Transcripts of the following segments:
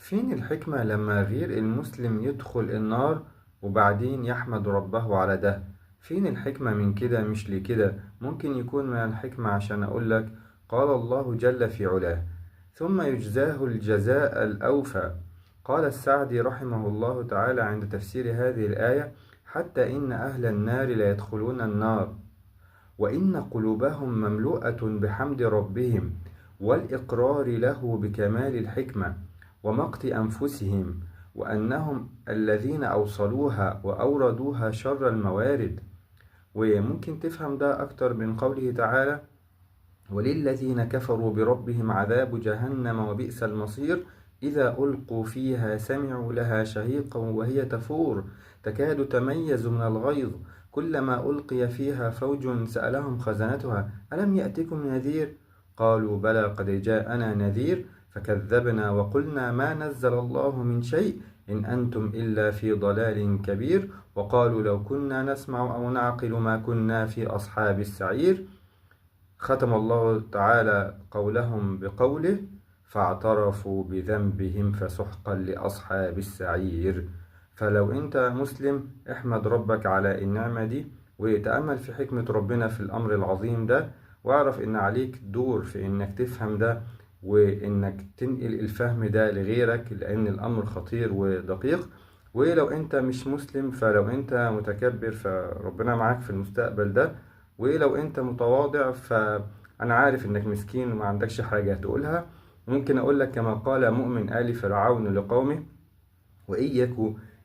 فين الحكمة لما غير المسلم يدخل النار وبعدين يحمد ربه على ده؟ فين الحكمة من كده؟ مش لكده ممكن يكون من الحكمة عشان أقولك قال الله جل في علاه ثم يجزاه الجزاء الأوفى. قال السعدي رحمه الله تعالى عند تفسير هذه الآية: حتى إن أهل النار لا يدخلون النار وإن قلوبهم مملوءة بحمد ربهم والإقرار له بكمال الحكمة ومقت أنفسهم، وأنهم الذين أوصلوها وأوردوها شر الموارد. وممكن تفهم ده أكتر من قوله تعالى: وللذين كفروا بربهم عذاب جهنم وبئس المصير إذا ألقوا فيها سمعوا لها شهيقا وهي تفور تكاد تميز من الغيظ كلما ألقي فيها فوج سألهم خزنتها ألم يأتكم نذير قالوا بلى قد جاءنا نذير فكذبنا وقلنا ما نزل الله من شيء إن أنتم إلا في ضلال كبير وقالوا لو كنا نسمع أو نعقل ما كنا في أصحاب السعير. ختم الله تعالى قولهم بقوله: فاعترفوا بذنبهم فسحقا لأصحاب السعير. فلو أنت مسلم احمد ربك على النعمة دي وتأمل في حكمة ربنا في الأمر العظيم ده، واعرف إن عليك دور في إنك تفهم ده وإنك تنقل الفهم ده لغيرك، لأن الأمر خطير ودقيق. ولو أنت مش مسلم، فلو أنت متكبر فربنا معاك في المستقبل ده، ولو انت متواضع فانا عارف انك مسكين وما عندكش حاجة تقولها. ممكن اقول لك كما قال مؤمن آل فرعون لقومه: وإن يك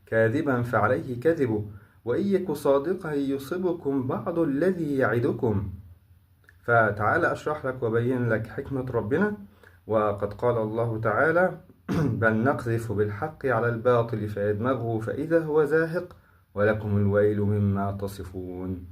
كاذبا فعليه كذبه وإن يك صادقا يصبكم بعض الذي يعدكم. فتعال أشرح لك وبين لك حكمة ربنا. وقد قال الله تعالى: بل نقذف بالحق على الباطل فيدمغه فإذا هو زاهق ولكم الويل مما تصفون.